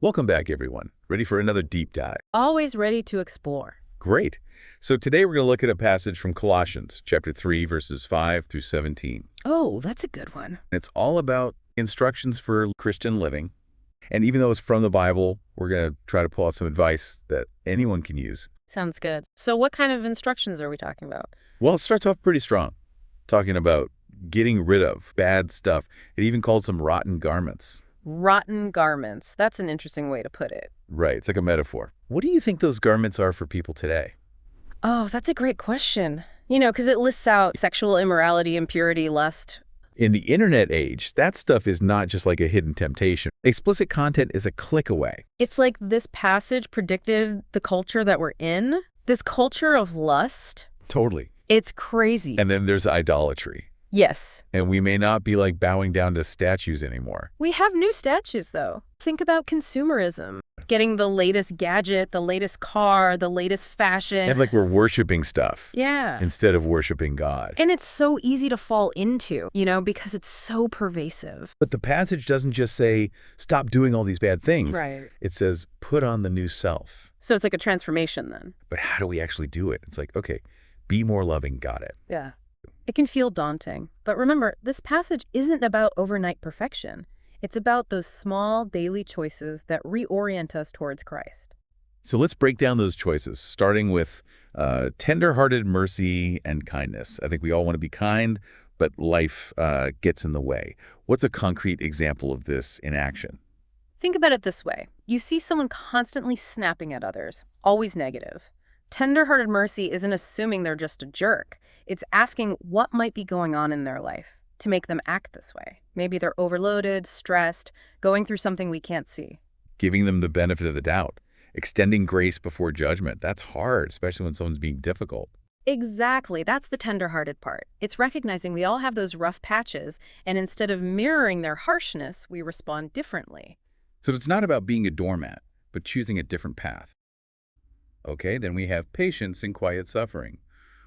Welcome back, everyone. Ready for another deep dive? Always ready to explore. Great. So today we're going to look at a passage from Colossians, chapter 3, verses 5 through 17. Oh, that's a good one. It's all about instructions for Christian living. And even though it's from the Bible, we're going to try to pull out some advice that anyone can use. Sounds good. So what kind of instructions are we talking about? Well, it starts off pretty strong, talking about getting rid of bad stuff. It even calls them rotten garments. Rotten garments. That's an interesting way to put it. Right. It's like a metaphor. What do you think those garments are for people today? Oh, that's a great question. Because it lists out sexual immorality, impurity, lust. In the internet age, that stuff is not just like a hidden temptation. Explicit content is a click away. It's like this passage predicted the culture that we're in. This culture of lust. Totally. It's crazy. And then there's idolatry. Yes. And we may not be like bowing down to statues anymore. We have new statues, though. Think about consumerism. Getting the latest gadget, the latest car, the latest fashion. And like we're worshiping stuff. Yeah. Instead of worshiping God. And it's so easy to fall into, because it's so pervasive. But the passage doesn't just say, stop doing all these bad things. Right. It says, put on the new self. So it's like a transformation then. But how do we actually do it? It's like, okay, be more loving, got it. Yeah. It can feel daunting. But remember, this passage isn't about overnight perfection. It's about those small daily choices that reorient us towards Christ. So let's break down those choices, starting with tender-hearted mercy and kindness. I think we all want to be kind, but life gets in the way. What's a concrete example of this in action? Think about it this way. You see someone constantly snapping at others, always negative. Tender-hearted mercy isn't assuming they're just a jerk. It's asking what might be going on in their life to make them act this way. Maybe they're overloaded, stressed, going through something we can't see. Giving them the benefit of the doubt. Extending grace before judgment. That's hard, especially when someone's being difficult. Exactly. That's the tender-hearted part. It's recognizing we all have those rough patches, and instead of mirroring their harshness, we respond differently. So it's not about being a doormat, but choosing a different path. Okay, then we have patience and quiet suffering,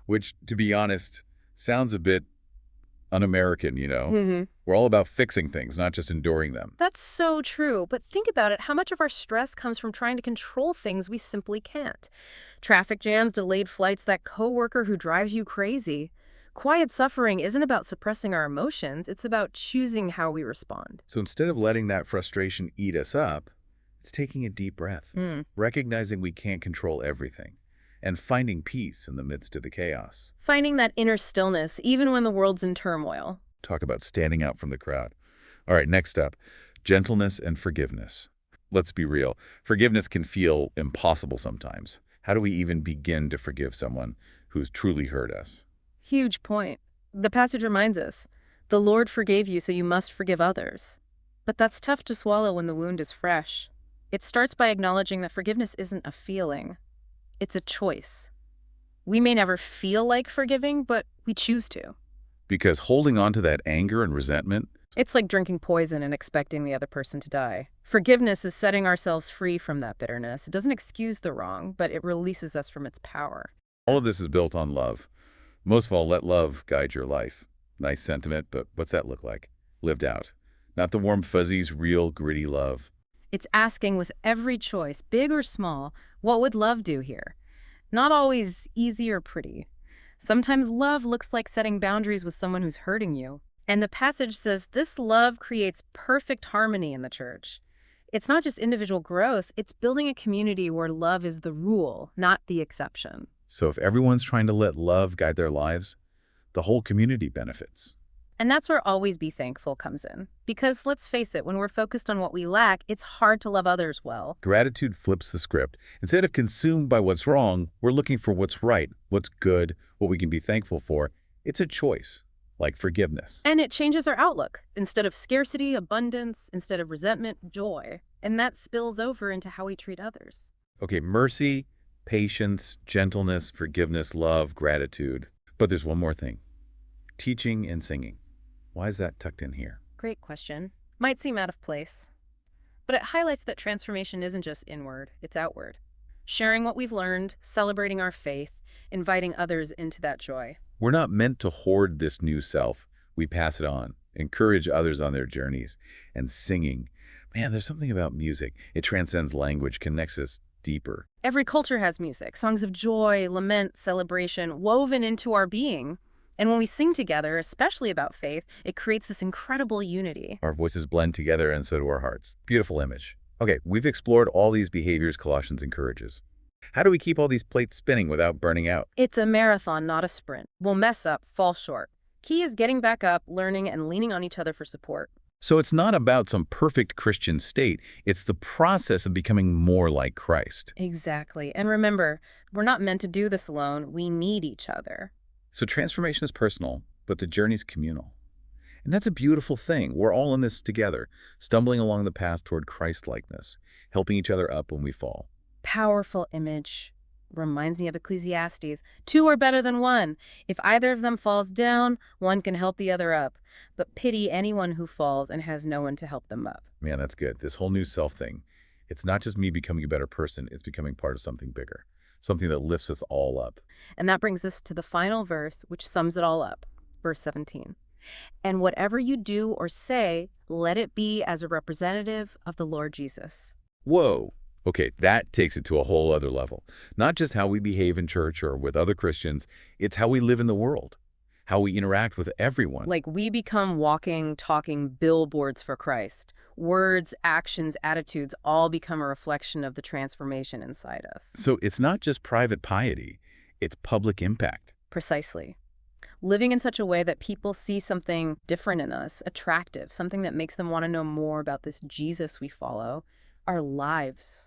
which, to be honest, sounds a bit un-American, We're all about fixing things, not just enduring them. That's so true. But think about it. How much of our stress comes from trying to control things we simply can't? Traffic jams, delayed flights, that coworker who drives you crazy. Quiet suffering isn't about suppressing our emotions. It's about choosing how we respond. So instead of letting that frustration eat us up, it's taking a deep breath, recognizing we can't control everything, and finding peace in the midst of the chaos. Finding that inner stillness, even when the world's in turmoil. Talk about standing out from the crowd. All right, next up, gentleness and forgiveness. Let's be real. Forgiveness can feel impossible sometimes. How do we even begin to forgive someone who's truly hurt us? Huge point. The passage reminds us, the Lord forgave you, so you must forgive others. But that's tough to swallow when the wound is fresh. It starts by acknowledging that forgiveness isn't a feeling. It's a choice. We may never feel like forgiving, but we choose to. Because holding on to that anger and resentment, It's like drinking poison and expecting the other person to die. Forgiveness is setting ourselves free from that bitterness. It doesn't excuse the wrong, but it releases us from its power. all of this is built on love. Most of all, let love guide your life. Nice sentiment, but what's that look like? Lived out. Not the warm fuzzies, real gritty love. It's asking with every choice, big or small, what would love do here? Not always easy or pretty. Sometimes love looks like setting boundaries with someone who's hurting you. And the passage says this love creates perfect harmony in the church. It's not just individual growth, it's building a community where love is the rule, not the exception. So if everyone's trying to let love guide their lives, the whole community benefits. And that's where always be thankful comes in. Because let's face it, when we're focused on what we lack, it's hard to love others well. Gratitude flips the script. Instead of consumed by what's wrong, we're looking for what's right, what's good, what we can be thankful for. It's a choice, like forgiveness. And it changes our outlook. Instead of scarcity, abundance. Instead of resentment, joy. And that spills over into how we treat others. Okay, mercy, patience, gentleness, forgiveness, love, gratitude. But there's one more thing. Teaching and singing. Why is that tucked in here? Great question. Might seem out of place. But it highlights that transformation isn't just inward, it's outward. Sharing what we've learned, celebrating our faith, inviting others into that joy. We're not meant to hoard this new self. We pass it on, encourage others on their journeys, and singing. Man, there's something about music. It transcends language, connects us deeper. Every culture has music, songs of joy, lament, celebration, woven into our being. And when we sing together, especially about faith, it creates this incredible unity. Our voices blend together, and so do our hearts. Beautiful image. Okay, we've explored all these behaviors Colossians encourages. How do we keep all these plates spinning without burning out? It's a marathon, not a sprint. We'll mess up, fall short. Key is getting back up, learning, and leaning on each other for support. So it's not about some perfect Christian state. It's the process of becoming more like Christ. Exactly. And remember, we're not meant to do this alone. We need each other. So transformation is personal, but the journey's communal. And that's a beautiful thing. We're all in this together, stumbling along the path toward Christ-likeness, helping each other up when we fall. Powerful image. Reminds me of Ecclesiastes. Two are better than one. If either of them falls down, one can help the other up. But pity anyone who falls and has no one to help them up. Man, that's good. This whole new self thing. It's not just me becoming a better person. It's becoming part of something bigger, something that lifts us all up. And that brings us to the final verse, which sums it all up. Verse 17. And whatever you do or say, let it be as a representative of the Lord Jesus. Whoa. Okay, that takes it to a whole other level. Not just how we behave in church or with other Christians, it's how we live in the world, how we interact with everyone. Like we become walking, talking billboards for Christ. Words, actions, attitudes all become a reflection of the transformation inside us. So it's not just private piety, it's public impact. Precisely. Living in such a way that people see something different in us, attractive, something that makes them want to know more about this Jesus we follow, our lives,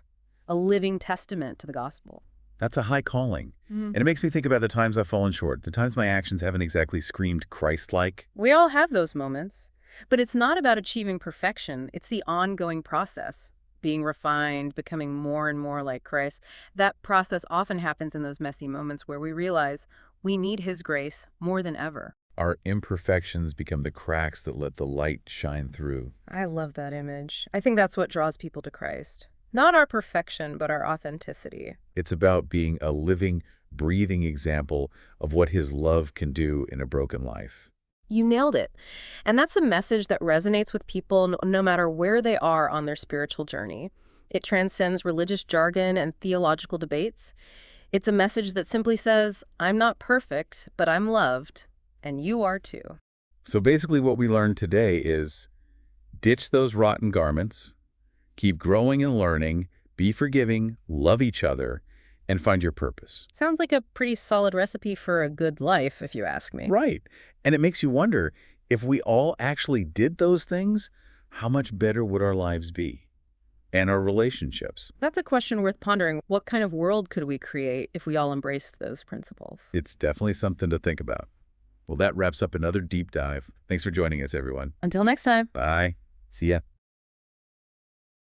a living testament to the gospel. That's a high calling. And it makes me think about the times I've fallen short, the times my actions haven't exactly screamed Christ-like. We all have those moments, but it's not about achieving perfection. It's the ongoing process, being refined, becoming more and more like Christ. That process often happens in those messy moments where we realize we need His grace more than ever. Our imperfections become the cracks that let the light shine through. I love that image. I think that's what draws people to Christ. Not our perfection, but our authenticity. It's about being a living, breathing example of what His love can do in a broken life. You nailed it. And that's a message that resonates with people no matter where they are on their spiritual journey. It transcends religious jargon and theological debates. It's a message that simply says, I'm not perfect, but I'm loved, and you are too. So basically what we learned today is ditch those rotten garments, keep growing and learning, be forgiving, love each other, and find your purpose. Sounds like a pretty solid recipe for a good life, if you ask me. Right. And it makes you wonder, if we all actually did those things, how much better would our lives be? And our relationships? That's a question worth pondering. What kind of world could we create if we all embraced those principles? It's definitely something to think about. Well, that wraps up another deep dive. Thanks for joining us, everyone. Until next time. Bye. See ya.